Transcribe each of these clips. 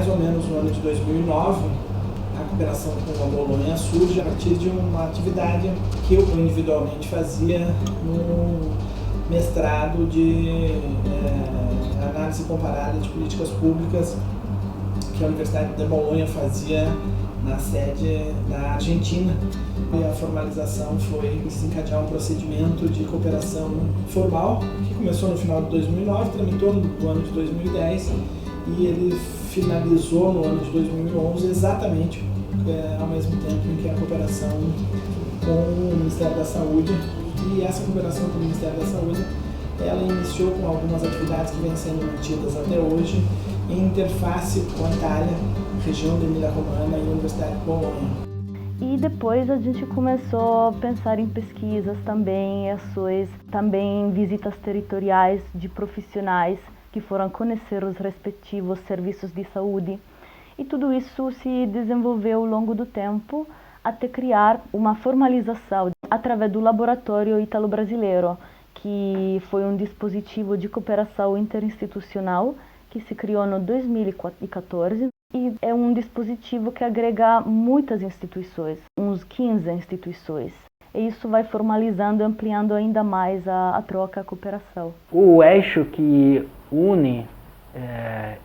mais ou menos no ano de 2009, a cooperação com a Bolonha surge a partir de uma atividade que eu individualmente fazia no mestrado de análise comparada de políticas públicas que a Universidade de Bolonha fazia na sede da Argentina. E a formalização foi desencadear um procedimento de cooperação formal que começou no final de 2009, tramitou no ano de 2010 e ele finalizou no ano de 2011 exatamente ao mesmo tempo em que a cooperação com o Ministério da Saúde. E essa cooperação com o Ministério da Saúde, ela iniciou com algumas atividades que vêm sendo mantidas até hoje em interface com a Itália, região da Emília-Romagna e a Universidade de Bolonha. E depois a gente começou a pensar em pesquisas também, ações, também visitas territoriais de profissionais que foram conhecer os respectivos serviços de saúde. E tudo isso se desenvolveu ao longo do tempo até criar uma formalização através do Laboratório Ítalo-Brasileiro, que foi um dispositivo de cooperação interinstitucional que se criou no 2014 e é um dispositivo que agrega muitas instituições, uns 15 instituições. E isso vai formalizando e ampliando ainda mais a troca, a cooperação. O eixo que une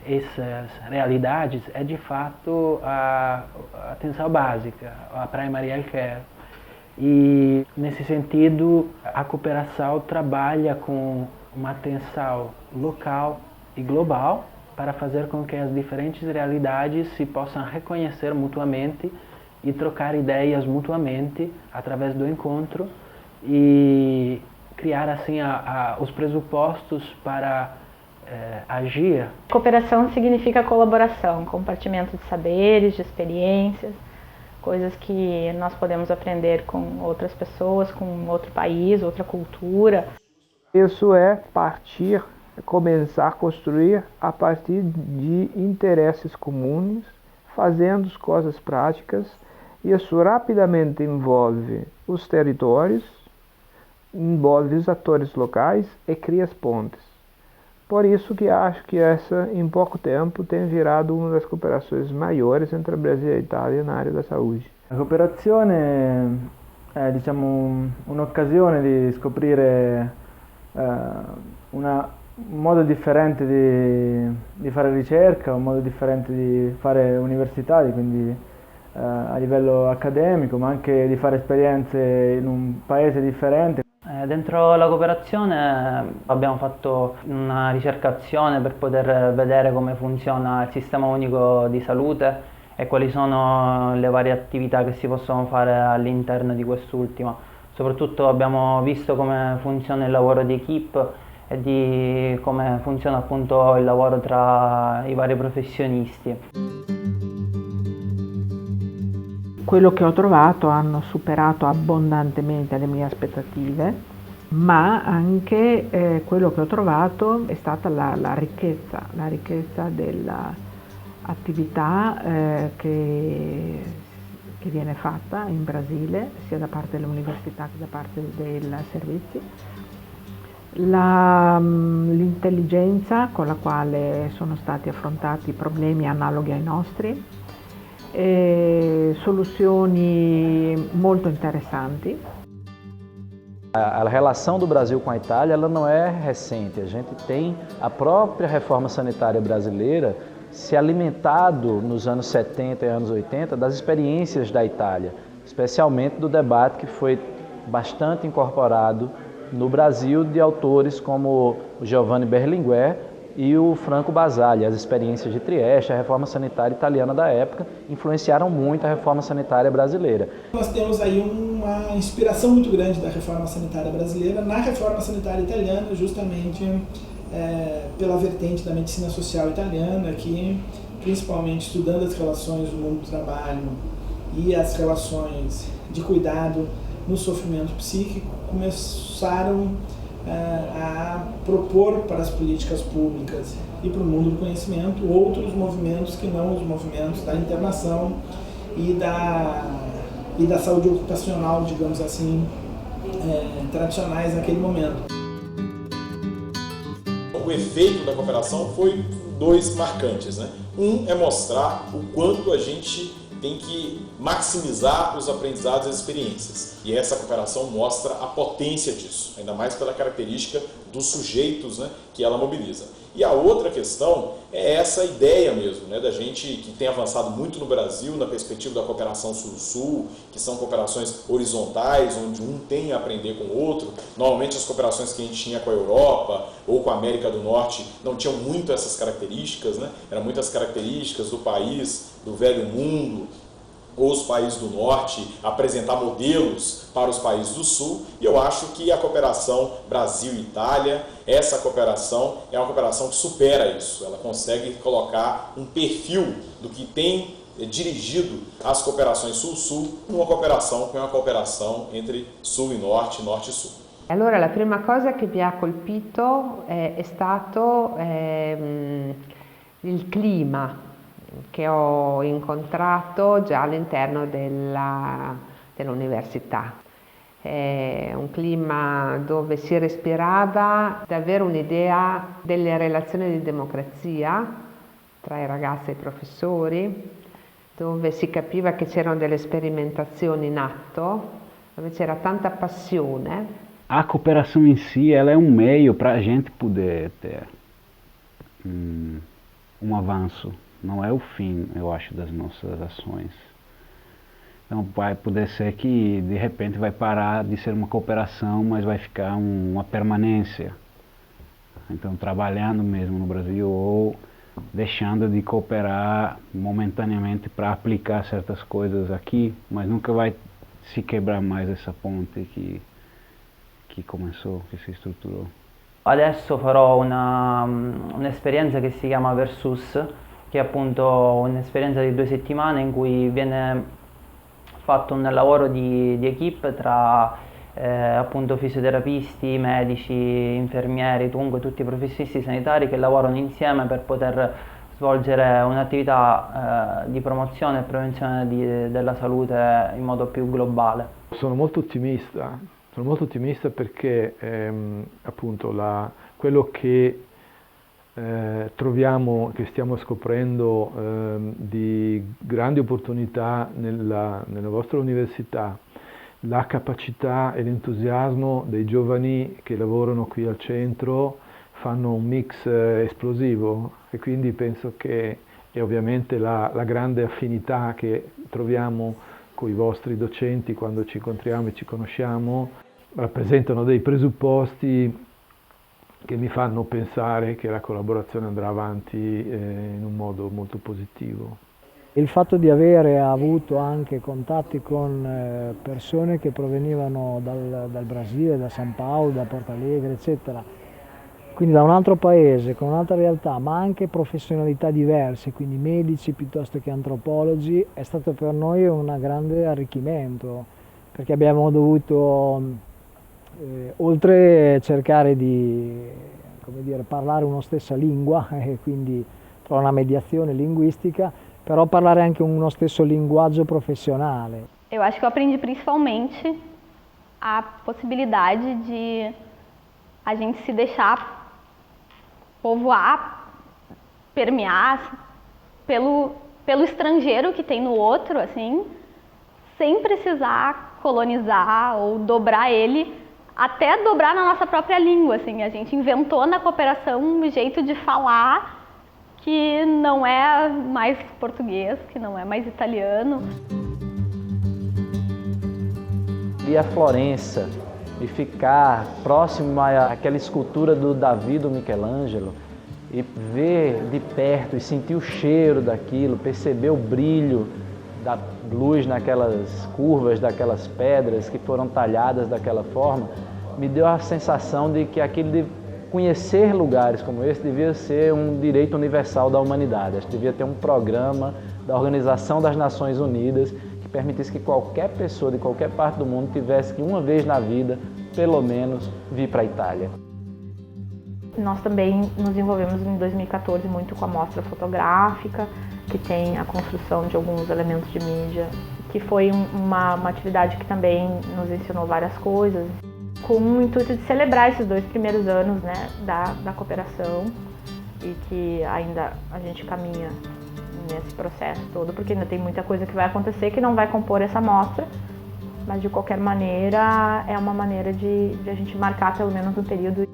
essas realidades é de fato a atenção básica, a primary health care. E nesse sentido a cooperação trabalha com uma atenção local e global para fazer com que as diferentes realidades se possam reconhecer mutuamente e trocar ideias mutuamente através do encontro e criar assim os pressupostos para agir. Cooperação significa colaboração, compartimento de saberes, de experiências, coisas que nós podemos aprender com outras pessoas, com outro país, outra cultura. Isso é começar a construir a partir de interesses comuns, fazendo as coisas práticas. Isso rapidamente envolve os territórios, envolve os atores locais e cria as pontes. Por isso que acho que essa, em pouco tempo, tem virado uma das cooperações maiores entre Brasil e Itália na área da saúde. La cooperazione è un'occasione di scoprire un modo differente di fare ricerca, un modo differente di fare università, quindi a livello accademico, ma anche di fare esperienze in un paese differente. Dentro la cooperazione abbiamo fatto una ricercazione per poter vedere come funziona il sistema unico di salute e quali sono le varie attività che si possono fare all'interno di quest'ultimo. Soprattutto abbiamo visto come funziona il lavoro di equipe e di come funziona appunto il lavoro tra i vari professionisti. Quello che ho trovato hanno superato abbondantemente le mie aspettative, ma anche quello che ho trovato è stata la ricchezza dell'attività che viene fatta in Brasile, sia da parte dell'università che da parte dei servizi, l'intelligenza con la quale sono stati affrontati problemi analoghi ai nostri, soluzioni molto interessanti. A relação do Brasil com a Itália ela não é recente. A gente tem a própria reforma sanitária brasileira se alimentado nos anos 70 e anos 80 das experiências da Itália, especialmente do debate que foi bastante incorporado no Brasil de autores como o Giovanni Berlinguer e o Franco Basaglia. As experiências de Trieste, a reforma sanitária italiana da época, influenciaram muito a reforma sanitária brasileira. Nós temos aí uma inspiração muito grande da reforma sanitária brasileira na reforma sanitária italiana, justamente pela vertente da medicina social italiana, que principalmente estudando as relações do mundo do trabalho e as relações de cuidado no sofrimento psíquico, começaram a propor para as políticas públicas e para o mundo do conhecimento outros movimentos que não os movimentos da internação e da saúde ocupacional, digamos assim, tradicionais naquele momento. O efeito da cooperação foi dois marcantes, né? Um é mostrar o quanto a gente tem que maximizar os aprendizados e as experiências. E essa cooperação mostra a potência disso, ainda mais pela característica dos sujeitos, né, que ela mobiliza. E a outra questão é essa ideia mesmo, né, da gente que tem avançado muito no Brasil na perspectiva da cooperação Sul-Sul, que são cooperações horizontais, onde um tem a aprender com o outro. Normalmente as cooperações que a gente tinha com a Europa ou com a América do Norte não tinham muito essas características, né? Eram muitas características do país, do velho mundo, ou os países do norte, apresentar modelos para os países do sul, e eu acho que a cooperação Brasil e Itália, essa cooperação é uma cooperação que supera isso, ela consegue colocar um perfil do que tem dirigido as cooperações sul-sul, numa cooperação que é uma cooperação entre sul e norte e sul. Allora la prima cosa che mi ha colpito è stato il clima che ho incontrato già all'interno dell'università. È un clima dove si respirava davvero un'idea delle relazioni di democrazia tra i ragazzi e i professori, dove si capiva che c'erano delle sperimentazioni in atto, dove c'era tanta passione. A cooperação em si, ela é um meio para a gente poder ter avanço. Não é o fim, eu acho, das nossas ações. Então vai poder ser que de repente vai parar de ser uma cooperação, mas vai ficar uma permanência. Então trabalhando mesmo no Brasil ou deixando de cooperar momentaneamente para aplicar certas coisas aqui, mas nunca vai se quebrar mais essa ponte que começou, che si strutturò. Adesso farò un'esperienza che si chiama Versus, che è appunto un'esperienza di 2 settimane in cui viene fatto un lavoro di equipe tra appunto fisioterapisti, medici, infermieri, comunque tutti i professionisti sanitari che lavorano insieme per poter svolgere un'attività di promozione e prevenzione della salute in modo più globale. Sono molto ottimista perché appunto quello che troviamo, che stiamo scoprendo di grandi opportunità nella vostra università, la capacità e l'entusiasmo dei giovani che lavorano qui al centro fanno un mix esplosivo, e quindi penso che, e ovviamente la grande affinità che troviamo con i vostri docenti quando ci incontriamo e ci conosciamo, rappresentano dei presupposti che mi fanno pensare che la collaborazione andrà avanti in un modo molto positivo. Il fatto di avere avuto anche contatti con persone che provenivano dal Brasile, da San Paolo, da Porto Alegre, eccetera, quindi da un altro paese, con un'altra realtà, ma anche professionalità diverse, quindi medici piuttosto che antropologi, è stato per noi un grande arricchimento, perché abbiamo dovuto oltre cercare di parlare una stessa lingua e quindi trovare una mediazione linguistica, però parlare anche uno stesso linguaggio profissionale. Eu acho que eu aprendi principalmente a possibilidade de a gente se deixar povoar, permear pelo estrangeiro que tem no outro, assim, sem precisar colonizar ou dobrar ele, até dobrar na nossa própria língua, assim. A gente inventou na cooperação um jeito de falar que não é mais português, que não é mais italiano. Ir a Florença e ficar próximo àquela escultura do Davi, do Michelangelo, e ver de perto e sentir o cheiro daquilo, perceber o brilho da luz naquelas curvas daquelas pedras que foram talhadas daquela forma, me deu a sensação de que aquilo de conhecer lugares como esse devia ser um direito universal da humanidade. Acho que devia ter um programa da Organização das Nações Unidas que permitisse que qualquer pessoa de qualquer parte do mundo tivesse que uma vez na vida, pelo menos, vir para a Itália. Nós também nos envolvemos em 2014 muito com a mostra fotográfica, que tem a construção de alguns elementos de mídia, que foi uma atividade que também nos ensinou várias coisas, com o intuito de celebrar esses 2 primeiros anos, né, da cooperação e que ainda a gente caminha nesse processo todo, porque ainda tem muita coisa que vai acontecer que não vai compor essa mostra, mas de qualquer maneira é uma maneira de a gente marcar pelo menos um período.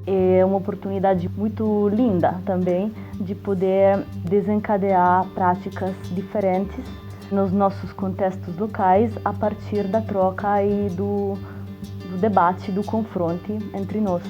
É uma oportunidade muito linda também de poder desencadear práticas diferentes nos nossos contextos locais a partir da troca e do debate, do confronto entre nós.